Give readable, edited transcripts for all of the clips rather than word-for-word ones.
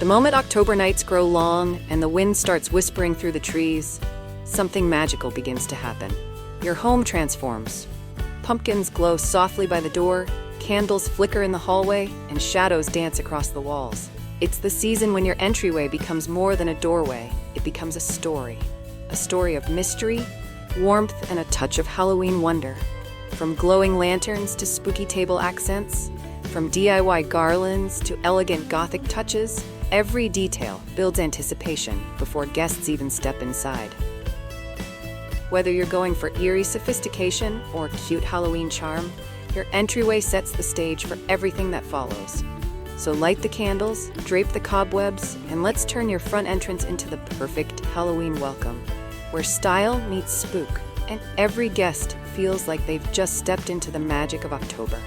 The moment October nights grow long and the wind starts whispering through the trees, something magical begins to happen. Your home transforms. Pumpkins glow softly by the door, candles flicker in the hallway, and shadows dance across the walls. It's the season when your entryway becomes more than a doorway. It becomes a story of mystery, warmth, and a touch of Halloween wonder. From glowing lanterns to spooky table accents, from DIY garlands to elegant Gothic touches, every detail builds anticipation before guests even step inside. Whether you're going for eerie sophistication or cute Halloween charm, your entryway sets the stage for everything that follows. So light the candles, drape the cobwebs, and let's turn your front entrance into the perfect Halloween welcome, where style meets spook, and every guest feels like they've just stepped into the magic of October.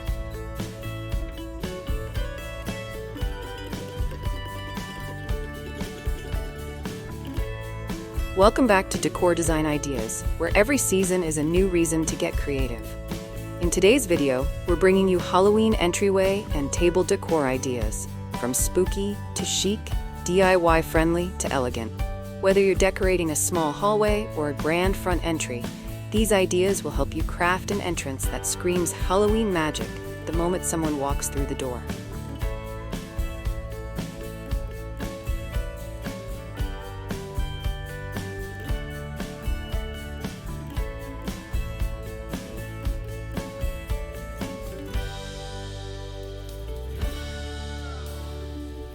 Welcome back to Decor Design Ideas, where every season is a new reason to get creative. In today's video, we're bringing you Halloween entryway and table decor ideas, from spooky to chic, DIY friendly to elegant. Whether you're decorating a small hallway or a grand front entry, these ideas will help you craft an entrance that screams Halloween magic the moment someone walks through the door.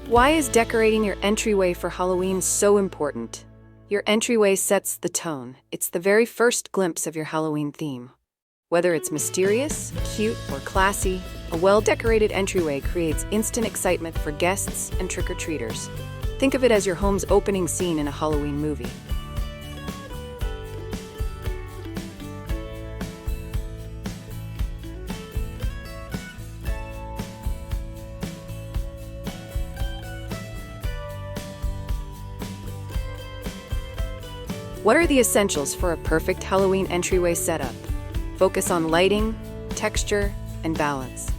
Why is decorating your entryway for Halloween so important? Your entryway sets the tone. It's the very first glimpse of your Halloween theme. Whether it's mysterious, cute, or classy, a well-decorated entryway creates instant excitement for guests and trick-or-treaters. Think of it as your home's opening scene in a Halloween movie. What are the essentials for a perfect Halloween entryway setup? Focus on lighting, texture, and balance.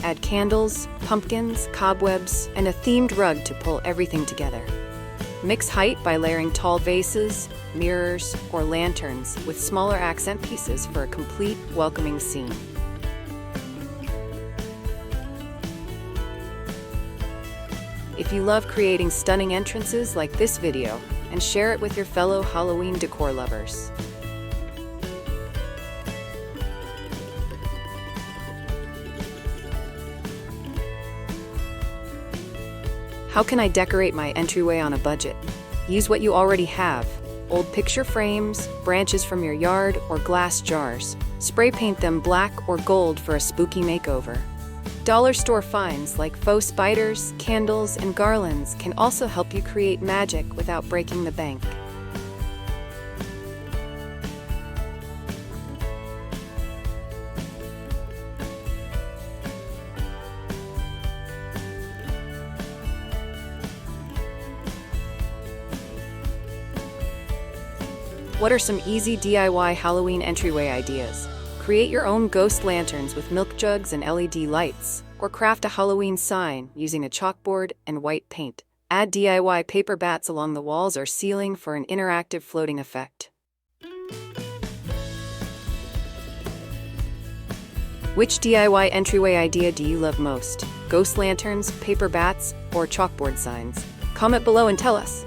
Add candles, pumpkins, cobwebs, and a themed rug to pull everything together. Mix height by layering tall vases, mirrors, or lanterns with smaller accent pieces for a complete, welcoming scene. If you love creating stunning entrances like this video, and share it with your fellow Halloween decor lovers. How can I decorate my entryway on a budget? Use what you already have: old picture frames, branches from your yard, or glass jars. Spray paint them black or gold for a spooky makeover. Dollar store finds like faux spiders, candles, and garlands can also help you create magic without breaking the bank. What are some easy DIY Halloween entryway ideas? Create your own ghost lanterns with milk jugs and LED lights, or craft a Halloween sign using a chalkboard and white paint. Add DIY paper bats along the walls or ceiling for an interactive floating effect. Which DIY entryway idea do you love most? Ghost lanterns, paper bats, or chalkboard signs? Comment below and tell us.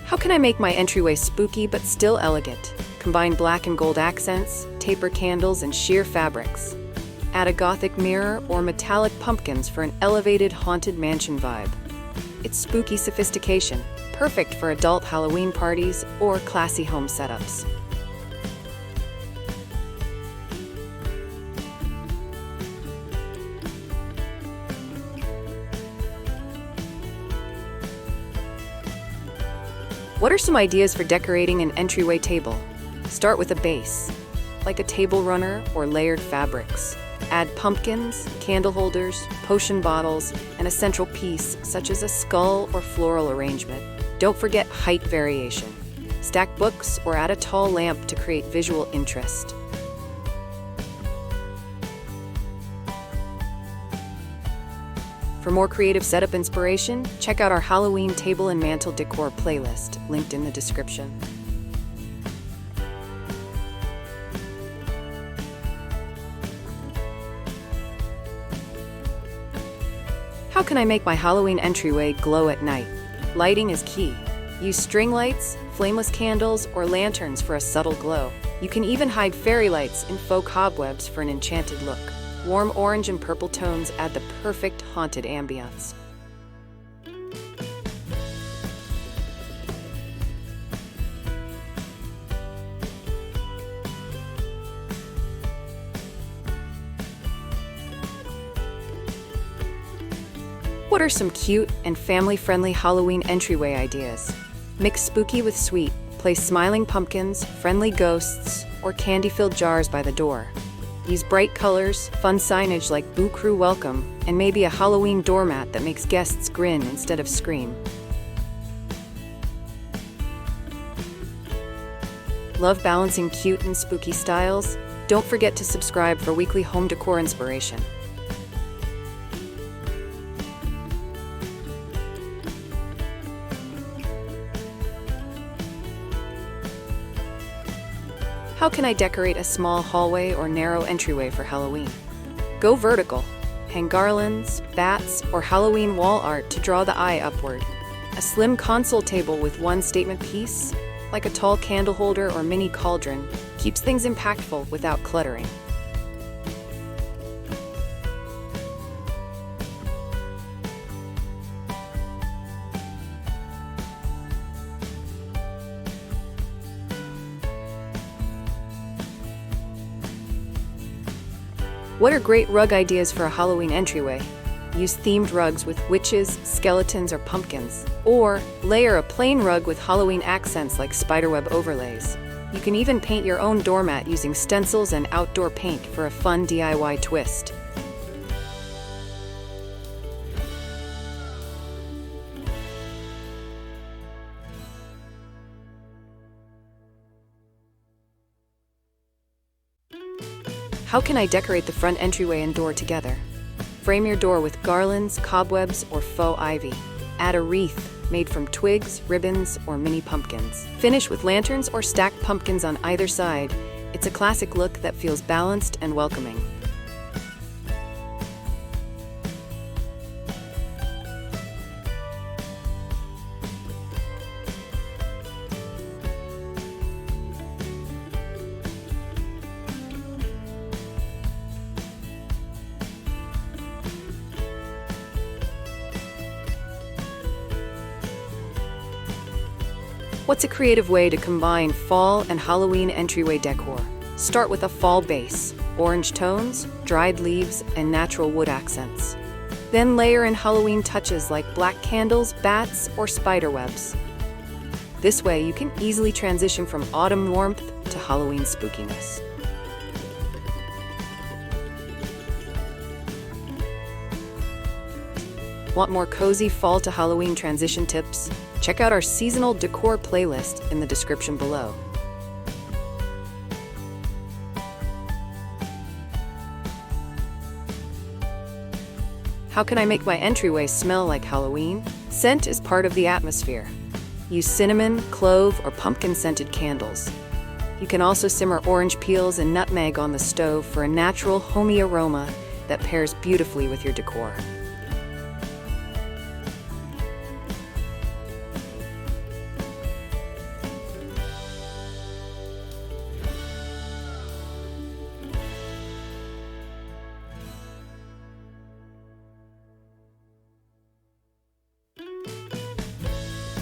How can I make my entryway spooky but still elegant? Combine black and gold accents, taper candles, and sheer fabrics. Add a Gothic mirror or metallic pumpkins for an elevated haunted mansion vibe. It's spooky sophistication, perfect for adult Halloween parties or classy home setups. What are some ideas for decorating an entryway table? Start with a base, like a table runner or layered fabrics. Add pumpkins, candle holders, potion bottles, and a central piece such as a skull or floral arrangement. Don't forget height variation. Stack books or add a tall lamp to create visual interest. For more creative setup inspiration, check out our Halloween table and mantle decor playlist, linked in the description. How can I make my Halloween entryway glow at night? Lighting is key. Use string lights, flameless candles, or lanterns for a subtle glow. You can even hide fairy lights in faux cobwebs for an enchanted look. Warm orange and purple tones add the perfect haunted ambiance. What are some cute and family-friendly Halloween entryway ideas? Mix spooky with sweet. Place smiling pumpkins, friendly ghosts, or candy-filled jars by the door. Use bright colors, fun signage like Boo Crew Welcome, and maybe a Halloween doormat that makes guests grin instead of scream. Love balancing cute and spooky styles? Don't forget to subscribe for weekly home decor inspiration. How can I decorate a small hallway or narrow entryway for Halloween? Go vertical. Hang garlands, bats, or Halloween wall art to draw the eye upward. A slim console table with one statement piece, like a tall candle holder or mini cauldron, keeps things impactful without cluttering. What are great rug ideas for a Halloween entryway? Use themed rugs with witches, skeletons, or pumpkins. Or layer a plain rug with Halloween accents like spiderweb overlays. You can even paint your own doormat using stencils and outdoor paint for a fun DIY twist. How can I decorate the front entryway and door together? Frame your door with garlands, cobwebs, or faux ivy. Add a wreath made from twigs, ribbons, or mini pumpkins. Finish with lanterns or stacked pumpkins on either side. It's a classic look that feels balanced and welcoming. What's a creative way to combine fall and Halloween entryway decor? Start with a fall base, orange tones, dried leaves, and natural wood accents. Then layer in Halloween touches like black candles, bats, or spider webs. This way you can easily transition from autumn warmth to Halloween spookiness. Want more cozy fall to Halloween transition tips? Check out our seasonal decor playlist in the description below. How can I make my entryway smell like Halloween? Scent is part of the atmosphere. Use cinnamon, clove, or pumpkin-scented candles. You can also simmer orange peels and nutmeg on the stove for a natural, homey aroma that pairs beautifully with your decor.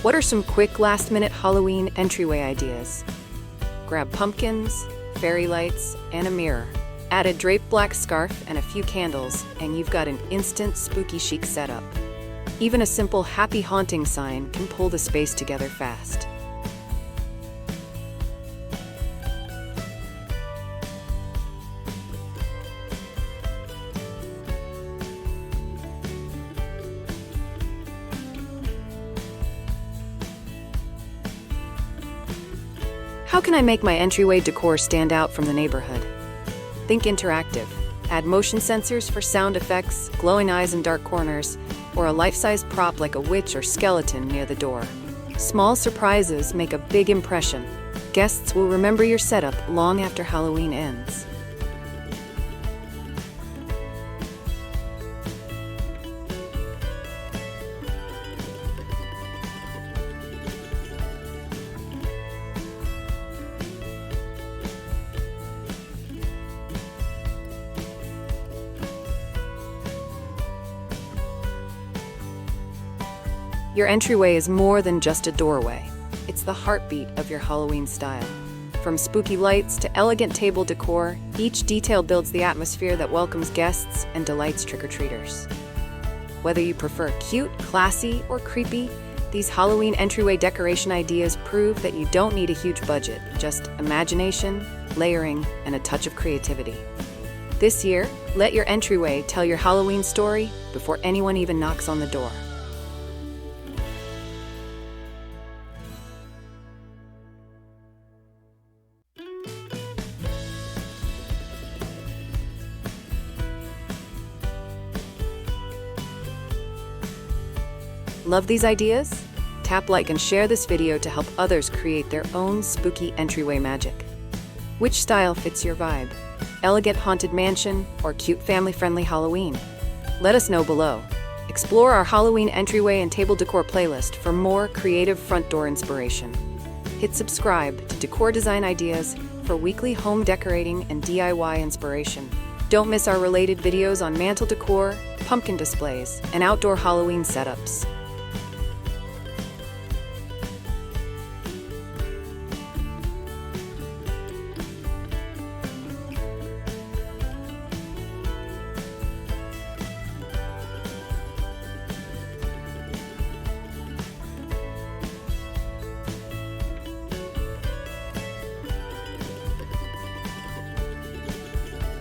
What are some quick last-minute Halloween entryway ideas? Grab pumpkins, fairy lights, and a mirror. Add a draped black scarf and a few candles, and you've got an instant spooky chic setup. Even a simple happy haunting sign can pull the space together fast. How can I make my entryway decor stand out from the neighborhood? Think interactive. Add motion sensors for sound effects, glowing eyes in dark corners, or a life-size prop like a witch or skeleton near the door. Small surprises make a big impression. Guests will remember your setup long after Halloween ends. Your entryway is more than just a doorway. It's the heartbeat of your Halloween style. From spooky lights to elegant table decor, each detail builds the atmosphere that welcomes guests and delights trick-or-treaters. Whether you prefer cute, classy, or creepy, these Halloween entryway decoration ideas prove that you don't need a huge budget, just imagination, layering, and a touch of creativity. This year, let your entryway tell your Halloween story before anyone even knocks on the door. Love these ideas? Tap like and share this video to help others create their own spooky entryway magic. Which style fits your vibe? Elegant haunted mansion or cute family-friendly Halloween? Let us know below. Explore our Halloween entryway and table decor playlist for more creative front door inspiration. Hit subscribe to Decor Design Ideas for weekly home decorating and DIY inspiration. Don't miss our related videos on mantle decor, pumpkin displays, and outdoor Halloween setups.